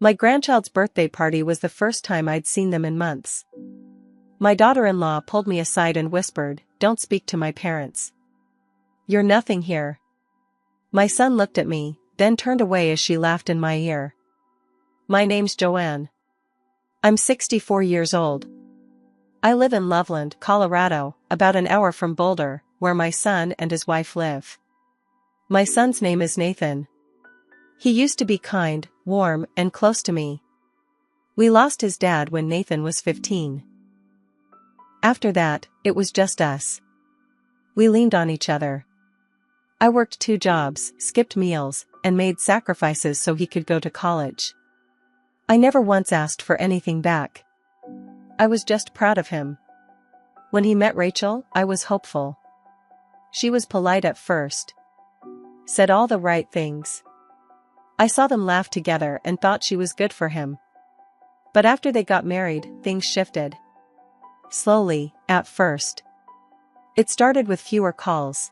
My grandchild's birthday party was the first time I'd seen them in months. My daughter-in-law pulled me aside and whispered, "Don't speak to my parents. You're nothing here." My son looked at me, then turned away as she laughed in my ear. "My name's Joanne. I'm 64 years old. I live in Loveland, Colorado, about an hour from Boulder, where my son and his wife live. My son's name is Nathan. He used to be kind, warm, and close to me. We lost his dad when Nathan was 15. After that, it was just us. We leaned on each other. I worked 2 jobs, skipped meals, and made sacrifices so he could go to college. I never once asked for anything back. I was just proud of him. When he met Rachel, I was hopeful. She was polite at first. Said all the right things. I saw them laugh together and thought she was good for him. But after they got married, things shifted. Slowly, at first. It started with fewer calls.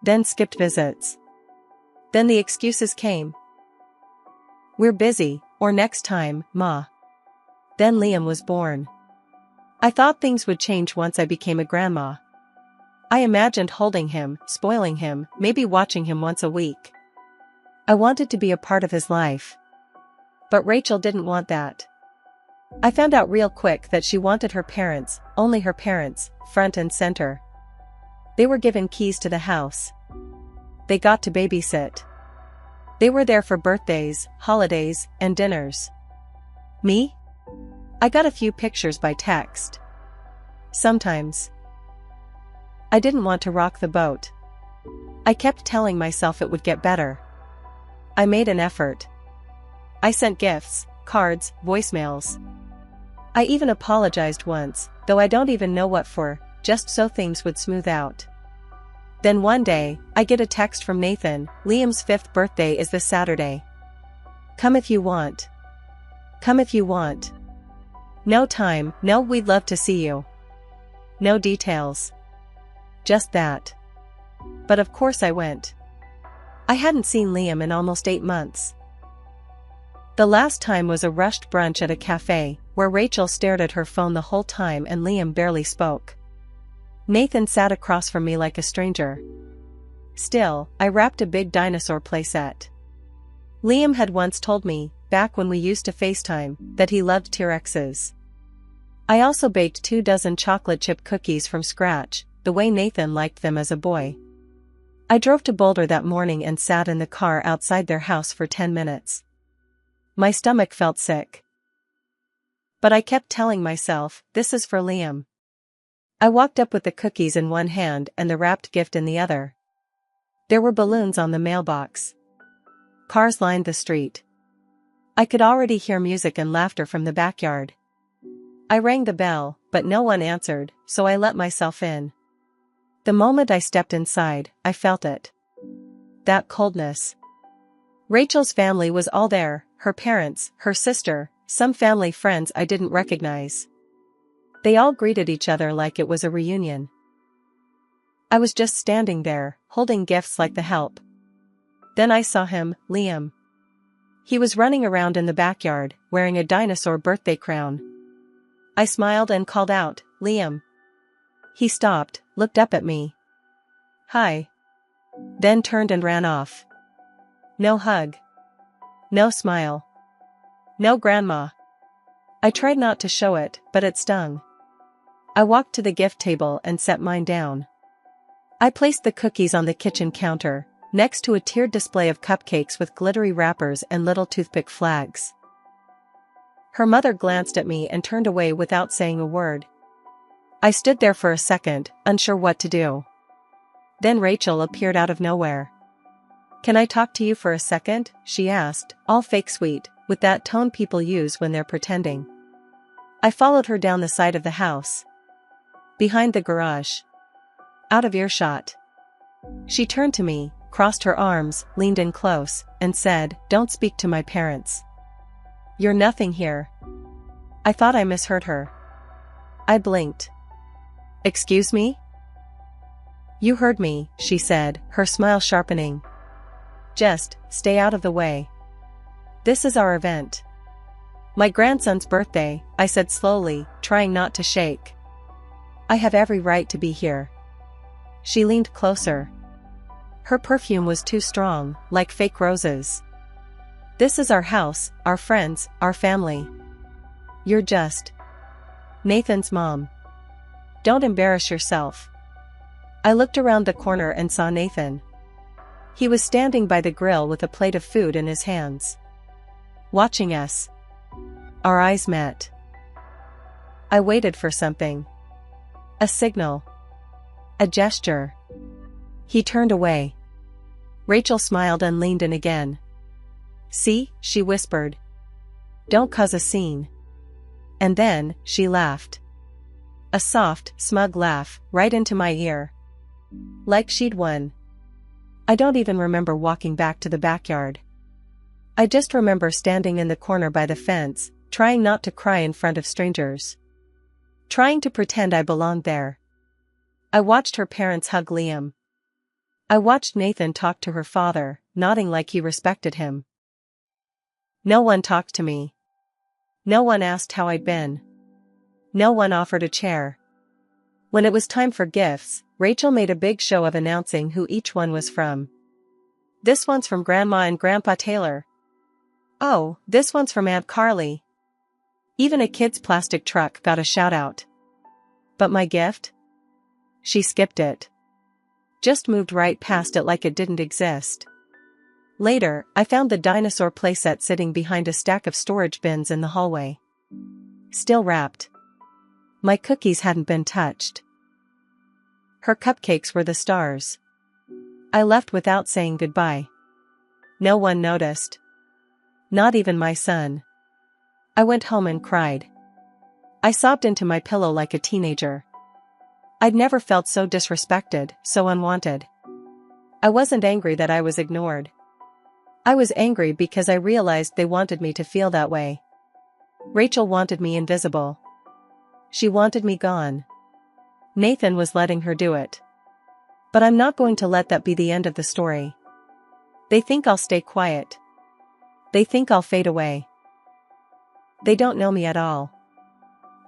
Then skipped visits. Then the excuses came. "We're busy," or "next time, Ma." Then Liam was born. I thought things would change once I became a grandma. I imagined holding him, spoiling him, maybe watching him once a week. I wanted to be a part of his life. But Rachel didn't want that. I found out real quick that she wanted her parents, only her parents, front and center. They were given keys to the house. They got to babysit. They were there for birthdays, holidays, and dinners. Me? I got a few pictures by text. Sometimes. I didn't want to rock the boat. I kept telling myself it would get better. I made an effort. I sent gifts, cards, voicemails. I even apologized once, though I don't even know what for, just so things would smooth out. Then one day, I get a text from Nathan, "Liam's 5th birthday is this Saturday. Come if you want. Come if you want. No time, no we'd love to see you. No details. Just that." But of course I went. I hadn't seen Liam in almost 8 months. The last time was a rushed brunch at a cafe, where Rachel stared at her phone the whole time and Liam barely spoke. Nathan sat across from me like a stranger. Still, I wrapped a big dinosaur playset. Liam had once told me, back when we used to FaceTime, that he loved T-Rexes. I also baked 2 dozen chocolate chip cookies from scratch, the way Nathan liked them as a boy. I drove to Boulder that morning and sat in the car outside their house for 10 minutes. My stomach felt sick. But I kept telling myself, this is for Liam. I walked up with the cookies in one hand and the wrapped gift in the other. There were balloons on the mailbox. Cars lined the street. I could already hear music and laughter from the backyard. I rang the bell, but no one answered, so I let myself in. The moment I stepped inside, I felt it. That coldness. Rachel's family was all there, her parents, her sister, some family friends I didn't recognize. They all greeted each other like it was a reunion. I was just standing there, holding gifts like the help. Then I saw him, Liam. He was running around in the backyard, wearing a dinosaur birthday crown. I smiled and called out, "Liam." He stopped, looked up at me. "Hi." Then turned and ran off. No hug. No smile. No grandma. I tried not to show it, but it stung. I walked to the gift table and set mine down. I placed the cookies on the kitchen counter, next to a tiered display of cupcakes with glittery wrappers and little toothpick flags. Her mother glanced at me and turned away without saying a word. I stood there for a second, unsure what to do. Then Rachel appeared out of nowhere. "Can I talk to you for a second?" she asked, all fake sweet, with that tone people use when they're pretending. I followed her down the side of the house. Behind the garage. Out of earshot. She turned to me, crossed her arms, leaned in close, and said, "Don't speak to my parents. You're nothing here." I thought I misheard her. I blinked. "Excuse me?" "You heard me," she said, her smile sharpening. "Just, stay out of the way. This is our event." My grandson's birthday, I said slowly, trying not to shake. I have every right to be here. She leaned closer. Her perfume was too strong, like fake roses. This is our house, our friends, our family. You're just Nathan's mom. Don't embarrass yourself. I looked around the corner and saw Nathan. He was standing by the grill with a plate of food in his hands, watching us. Our eyes met. I waited for something. A signal. A gesture. He turned away. Rachel smiled and leaned in again. See, she whispered. Don't cause a scene. And then, she laughed. A soft, smug laugh, right into my ear. Like she'd won. I don't even remember walking back to the backyard. I just remember standing in the corner by the fence, trying not to cry in front of strangers. Trying to pretend I belonged there. I watched her parents hug Liam. I watched Nathan talk to her father, nodding like he respected him. No one talked to me. No one asked how I'd been. No one offered a chair. When it was time for gifts, Rachel made a big show of announcing who each one was from. This one's from Grandma and Grandpa Taylor. Oh, this one's from Aunt Carly. Even a kid's plastic truck got a shout-out. But my gift? She skipped it. Just moved right past it like it didn't exist. Later, I found the dinosaur playset sitting behind a stack of storage bins in the hallway. Still wrapped. My cookies hadn't been touched. Her cupcakes were the stars. I left without saying goodbye. No one noticed. Not even my son. I went home and cried. I sobbed into my pillow like a teenager. I'd never felt so disrespected, so unwanted. I wasn't angry that I was ignored. I was angry because I realized they wanted me to feel that way. Rachel wanted me invisible. She wanted me gone. Nathan was letting her do it. But I'm not going to let that be the end of the story. They think I'll stay quiet. They think I'll fade away. They don't know me at all.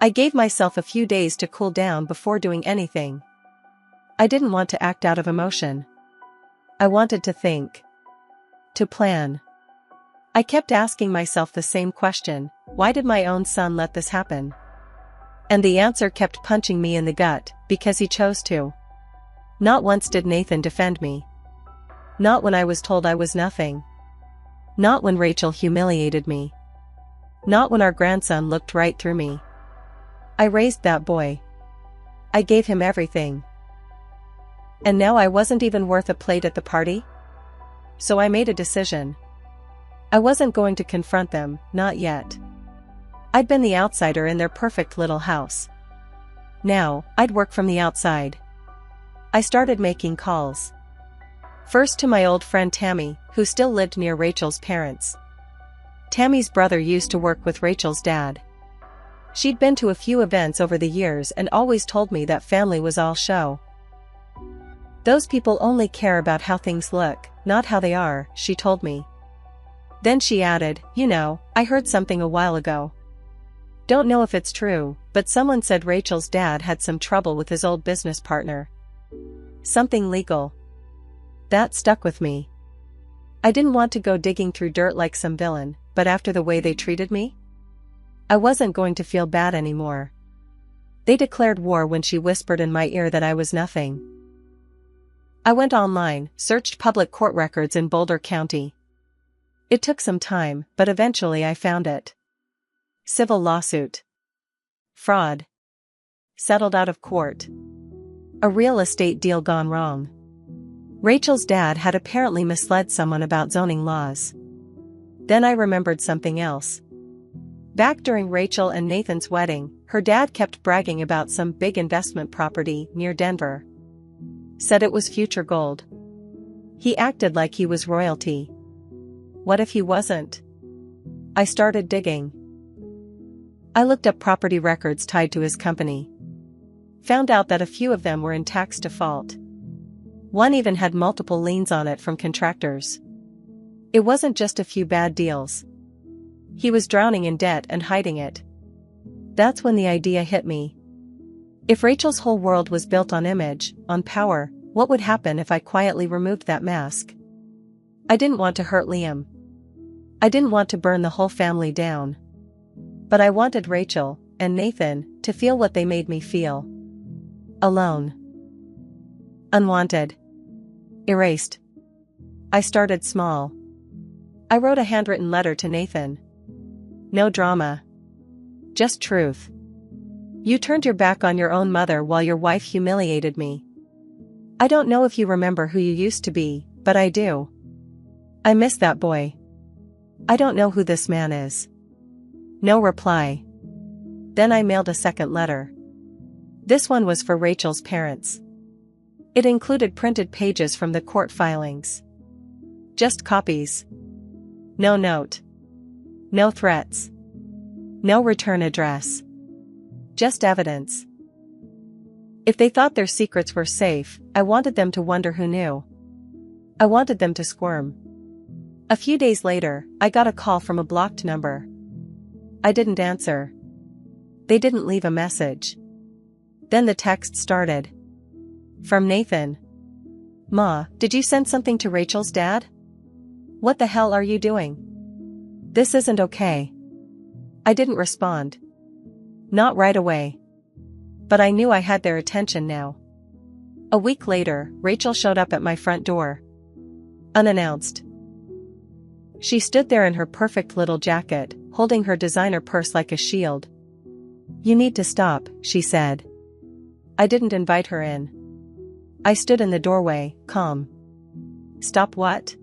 I gave myself a few days to cool down before doing anything. I didn't want to act out of emotion. I wanted to think. To plan. I kept asking myself the same question, why did my own son let this happen? And the answer kept punching me in the gut, because he chose to. Not once did Nathan defend me. Not when I was told I was nothing. Not when Rachel humiliated me. Not when our grandson looked right through me. I raised that boy. I gave him everything. And now I wasn't even worth a plate at the party? So I made a decision. I wasn't going to confront them, not yet. I'd been the outsider in their perfect little house. Now, I'd work from the outside. I started making calls. First to my old friend Tammy, who still lived near Rachel's parents. Tammy's brother used to work with Rachel's dad. She'd been to a few events over the years and always told me that family was all show. Those people only care about how things look, not how they are, she told me. Then she added, you know, I heard something a while ago. Don't know if it's true, but someone said Rachel's dad had some trouble with his old business partner. Something legal. That stuck with me. I didn't want to go digging through dirt like some villain, but after the way they treated me, I wasn't going to feel bad anymore. They declared war when she whispered in my ear that I was nothing. I went online, searched public court records in Boulder County. It took some time, but eventually I found it. Civil lawsuit. Fraud. Settled out of court. A real estate deal gone wrong. Rachel's dad had apparently misled someone about zoning laws. Then I remembered something else. Back during Rachel and Nathan's wedding, her dad kept bragging about some big investment property near Denver. Said it was future gold. He acted like he was royalty. What if he wasn't? I started digging. I looked up property records tied to his company. Found out that a few of them were in tax default. One even had multiple liens on it from contractors. It wasn't just a few bad deals. He was drowning in debt and hiding it. That's when the idea hit me. If Rachel's whole world was built on image, on power, what would happen if I quietly removed that mask? I didn't want to hurt Liam. I didn't want to burn the whole family down. But I wanted Rachel and Nathan to feel what they made me feel. Alone. Unwanted. Erased. I started small. I wrote a handwritten letter to Nathan. No drama. Just truth. You turned your back on your own mother while your wife humiliated me. I don't know if you remember who you used to be, but I do. I miss that boy. I don't know who this man is. No reply. Then I mailed a second letter. This one was for Rachel's parents. It included printed pages from the court filings. Just copies. No note. No threats. No return address. Just evidence. If they thought their secrets were safe, I wanted them to wonder who knew. I wanted them to squirm. A few days later, I got a call from a blocked number. I didn't answer. They didn't leave a message. Then the text started. From Nathan. Ma, did you send something to Rachel's dad? What the hell are you doing? This isn't okay. I didn't respond. Not right away. But I knew I had their attention now. A week later, Rachel showed up at my front door. Unannounced. She stood there in her perfect little jacket, holding her designer purse like a shield. You need to stop, she said. I didn't invite her in. I stood in the doorway, calm. Stop what?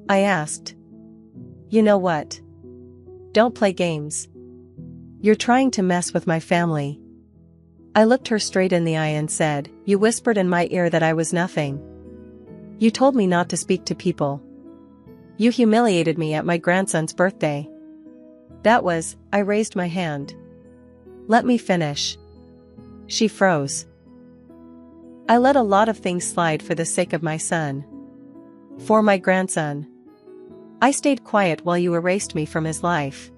I asked. You know what? Don't play games. You're trying to mess with my family. I looked her straight in the eye and said, you whispered in my ear that I was nothing. You told me not to speak to people. You humiliated me at my grandson's birthday. I raised my hand. Let me finish. She froze. I let a lot of things slide for the sake of my son. For my grandson. I stayed quiet while you erased me from his life.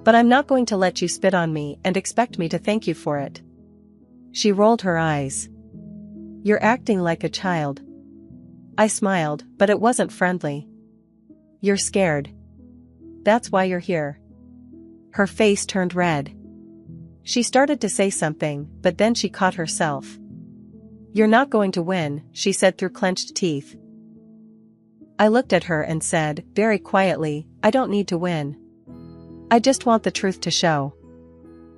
But I'm not going to let you spit on me and expect me to thank you for it. She rolled her eyes. You're acting like a child. I smiled, but it wasn't friendly. You're scared. That's why you're here. Her face turned red. She started to say something, but then she caught herself. You're not going to win, she said through clenched teeth. I looked at her and said, very quietly, I don't need to win. I just want the truth to show.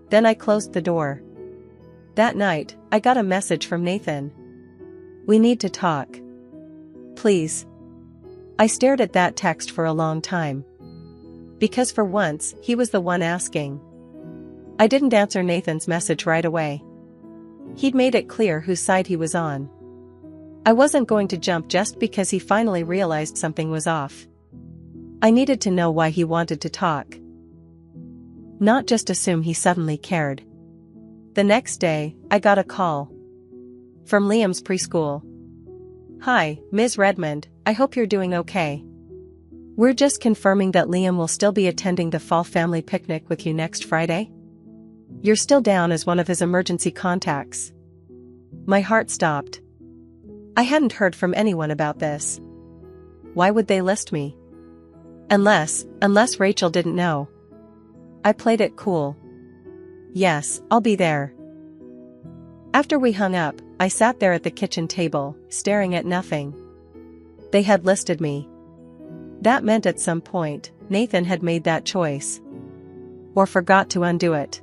Then I closed the door. That night, I got a message from Nathan. We need to talk. Please. I stared at that text for a long time. Because for once, he was the one asking. I didn't answer Nathan's message right away. He'd made it clear whose side he was on. I wasn't going to jump just because he finally realized something was off. I needed to know why he wanted to talk. Not just assume he suddenly cared. The next day, I got a call. From Liam's preschool. Hi, Ms. Redmond, I hope you're doing okay. We're just confirming that Liam will still be attending the fall family picnic with you next Friday. You're still down as one of his emergency contacts. My heart stopped. I hadn't heard from anyone about this. Why would they list me? Unless Rachel didn't know. I played it cool. Yes, I'll be there. After we hung up, I sat there at the kitchen table, staring at nothing. They had listed me. That meant at some point, Nathan had made that choice. Or forgot to undo it.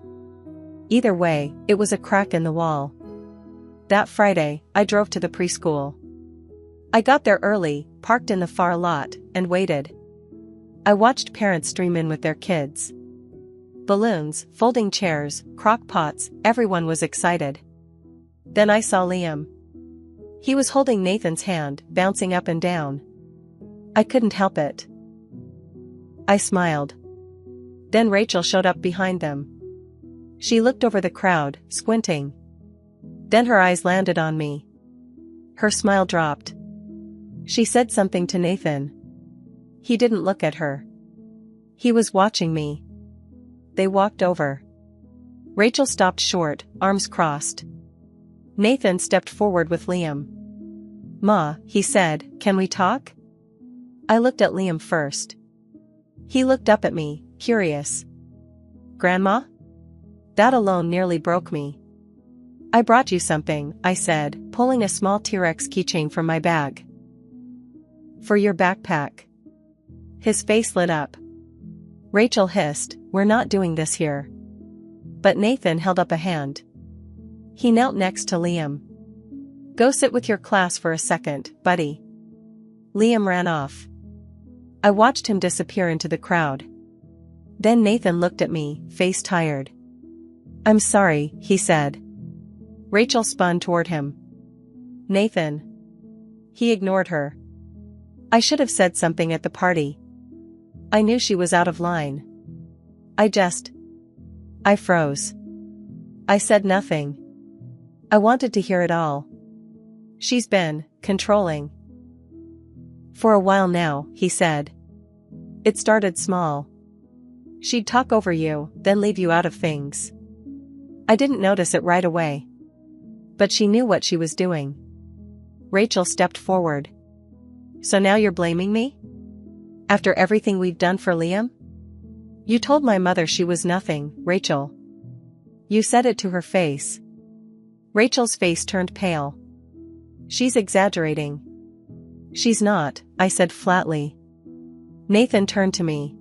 Either way, it was a crack in the wall. That Friday, I drove to the preschool. I got there early, parked in the far lot, and waited. I watched parents stream in with their kids. Balloons, folding chairs, crock pots, everyone was excited. Then I saw Liam. He was holding Nathan's hand, bouncing up and down. I couldn't help it. I smiled. Then Rachel showed up behind them. She looked over the crowd, squinting. Then her eyes landed on me. Her smile dropped. She said something to Nathan. He didn't look at her. He was watching me. They walked over. Rachel stopped short, arms crossed. Nathan stepped forward with Liam. "Ma," he said, "can we talk?" I looked at Liam first. He looked up at me, curious. "Grandma?" That alone nearly broke me. "I brought you something," I said, pulling a small T-Rex keychain from my bag. "For your backpack." His face lit up. Rachel hissed, "We're not doing this here." But Nathan held up a hand. He knelt next to Liam. "Go sit with your class for a second, buddy." Liam ran off. I watched him disappear into the crowd. Then Nathan looked at me, face tired. "I'm sorry," he said. Rachel spun toward him. "Nathan." He ignored her. I should have said something at the party. I knew she was out of line. I froze. I said nothing. I wanted to hear it all. "She's been controlling." "For a while now," he said. "It started small. She'd talk over you, then leave you out of things. I didn't notice it right away. But she knew what she was doing." Rachel stepped forward. "So now you're blaming me? After everything we've done for Liam? You told my mother she was nothing, Rachel. You said it to her face." Rachel's face turned pale. "She's exaggerating." "She's not," I said flatly. Nathan turned to me.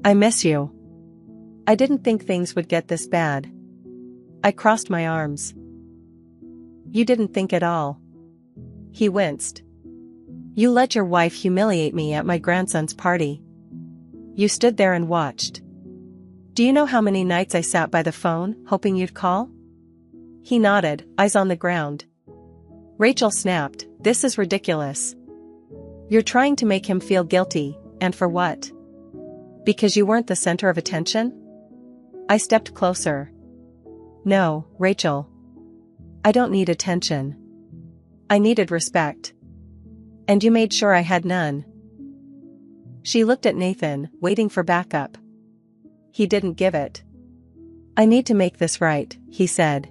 "I miss you. I didn't think things would get this bad." I crossed my arms. "You didn't think at all." He winced. "You let your wife humiliate me at my grandson's party. You stood there and watched. Do you know how many nights I sat by the phone, hoping you'd call?" He nodded, eyes on the ground. Rachel snapped, "This is ridiculous. You're trying to make him feel guilty, and for what? Because you weren't the center of attention?" I stepped closer. "No, Rachel. I don't need attention. I needed respect. And you made sure I had none." She looked at Nathan, waiting for backup. He didn't give it. "I need to make this right," he said.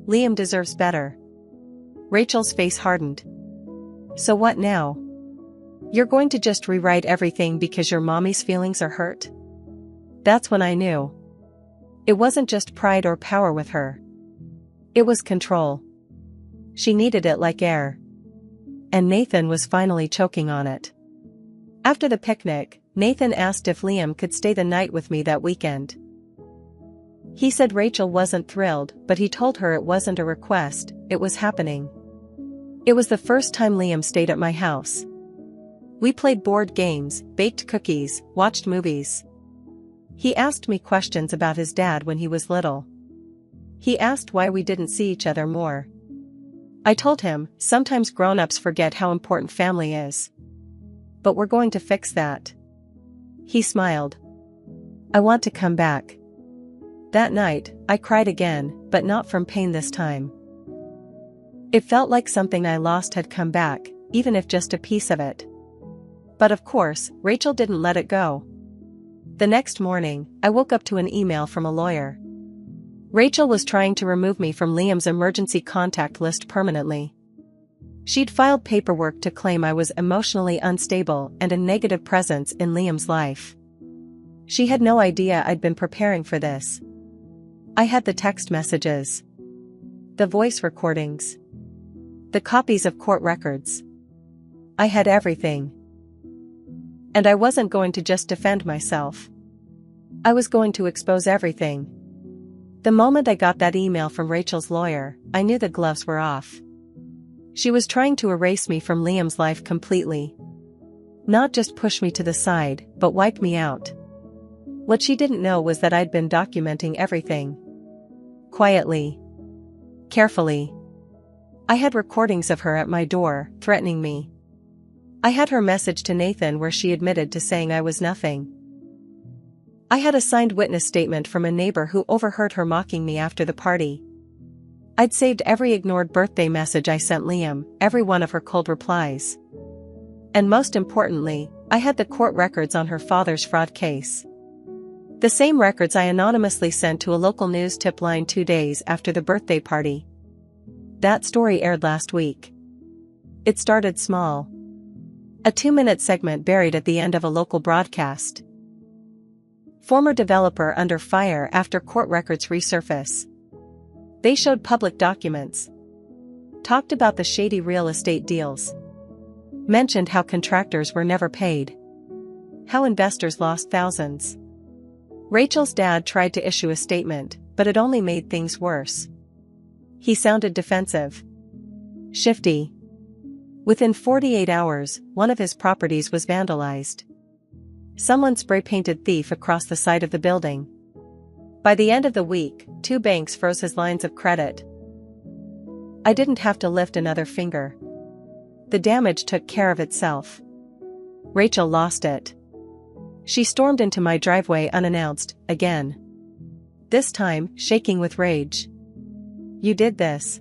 "Liam deserves better." Rachel's face hardened. "So what now? You're going to just rewrite everything because your mommy's feelings are hurt?" That's when I knew. It wasn't just pride or power with her. It was control. She needed it like air. And Nathan was finally choking on it. After the picnic, Nathan asked if Liam could stay the night with me that weekend. He said Rachel wasn't thrilled, but he told her it wasn't a request, it was happening. It was the first time Liam stayed at my house. We played board games, baked cookies, watched movies. He asked me questions about his dad when he was little. He asked why we didn't see each other more. I told him, sometimes grown-ups forget how important family is. But we're going to fix that. He smiled. "I want to come back." That night, I cried again, but not from pain this time. It felt like something I lost had come back, even if just a piece of it. But of course, Rachel didn't let it go. The next morning, I woke up to an email from a lawyer. Rachel was trying to remove me from Liam's emergency contact list permanently. She'd filed paperwork to claim I was emotionally unstable and a negative presence in Liam's life. She had no idea I'd been preparing for this. I had the text messages, the voice recordings, the copies of court records. I had everything. And I wasn't going to just defend myself. I was going to expose everything. The moment I got that email from Rachel's lawyer, I knew the gloves were off. She was trying to erase me from Liam's life completely. Not just push me to the side, but wipe me out. What she didn't know was that I'd been documenting everything. Quietly. Carefully. I had recordings of her at my door, threatening me. I had her message to Nathan where she admitted to saying I was nothing. I had a signed witness statement from a neighbor who overheard her mocking me after the party. I'd saved every ignored birthday message I sent Liam, every one of her cold replies. And most importantly, I had the court records on her father's fraud case. The same records I anonymously sent to a local news tip line 2 days after the birthday party. That story aired last week. It started small. A 2-minute segment buried at the end of a local broadcast. Former developer under fire after court records resurface. They showed public documents. Talked about the shady real estate deals. Mentioned how contractors were never paid. How investors lost thousands. Rachel's dad tried to issue a statement, but it only made things worse. He sounded defensive. Shifty. Within 48 hours, one of his properties was vandalized. Someone spray-painted thief across the side of the building. By the end of the week, 2 banks froze his lines of credit. I didn't have to lift another finger. The damage took care of itself. Rachel lost it. She stormed into my driveway unannounced, again. This time, shaking with rage. You did this.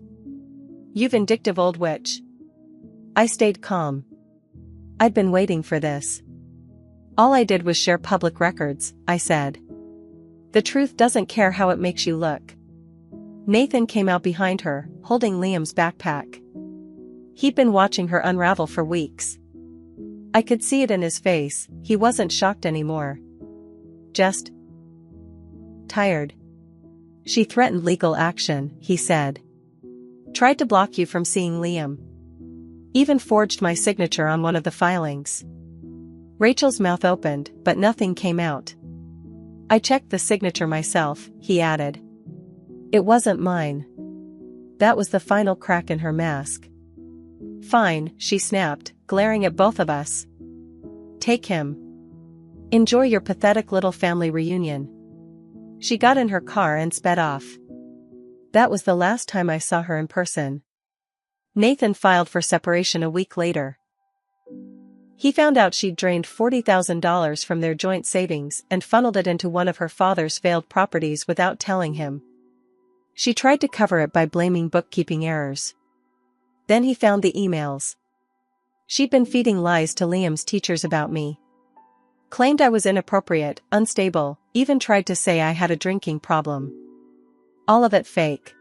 You vindictive old witch. I stayed calm. I'd been waiting for this. All I did was share public records, I said. The truth doesn't care how it makes you look. Nathan came out behind her, holding Liam's backpack. He'd been watching her unravel for weeks. I could see it in his face, he wasn't shocked anymore. Just tired. She threatened legal action, he said. Tried to block you from seeing Liam. Even forged my signature on one of the filings. Rachel's mouth opened, but nothing came out. I checked the signature myself, he added. It wasn't mine. That was the final crack in her mask. Fine, she snapped, glaring at both of us. Take him. Enjoy your pathetic little family reunion. She got in her car and sped off. That was the last time I saw her in person. Nathan filed for separation a week later. He found out she'd drained $40,000 from their joint savings and funneled it into one of her father's failed properties without telling him. She tried to cover it by blaming bookkeeping errors. Then he found the emails. She'd been feeding lies to Liam's teachers about me. Claimed I was inappropriate, unstable, even tried to say I had a drinking problem. All of it fake.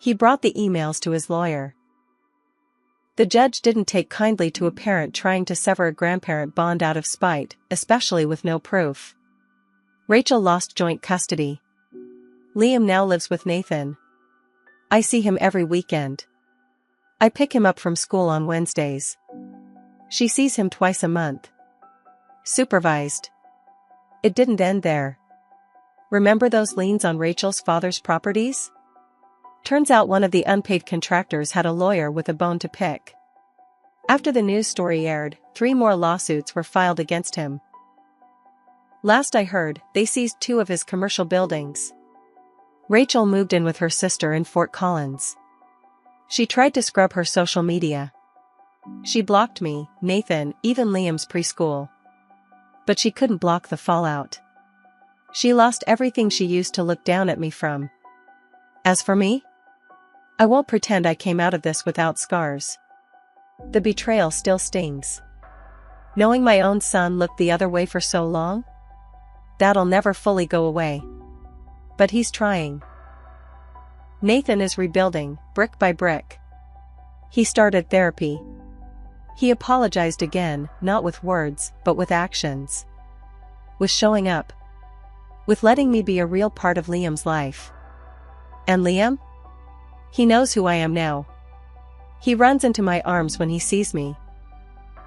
He brought the emails to his lawyer. The judge didn't take kindly to a parent trying to sever a grandparent bond out of spite, especially with no proof. Rachel lost joint custody. Liam now lives with Nathan. I see him every weekend. I pick him up from school on Wednesdays. She sees him twice a month. Supervised. It didn't end there. Remember those liens on Rachel's father's properties? Turns out one of the unpaid contractors had a lawyer with a bone to pick. After the news story aired, 3 more lawsuits were filed against him. Last I heard, they seized 2 of his commercial buildings. Rachel moved in with her sister in Fort Collins. She tried to scrub her social media. She blocked me, Nathan, even Liam's preschool. But she couldn't block the fallout. She lost everything she used to look down at me from. As for me? I won't pretend I came out of this without scars. The betrayal still stings. Knowing my own son looked the other way for so long? That'll never fully go away. But he's trying. Nathan is rebuilding, brick by brick. He started therapy. He apologized again, not with words, but with actions. With showing up. With letting me be a real part of Liam's life. And Liam? He knows who I am now. He runs into my arms when he sees me.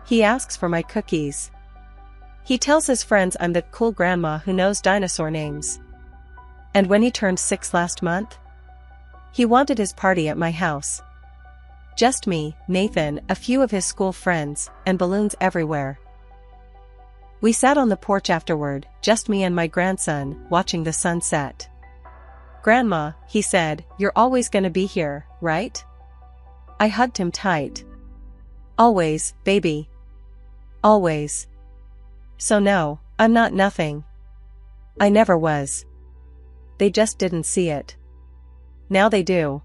He asks for my cookies. He tells his friends I'm the cool grandma who knows dinosaur names. And when he turned 6 last month, he wanted his party at my house. Just me, Nathan, a few of his school friends, and balloons everywhere. We sat on the porch afterward, just me and my grandson, watching the sunset. Grandma, he said, you're always gonna be here, right? I hugged him tight. Always, baby. Always. So no, I'm not nothing. I never was. They just didn't see it. Now they do.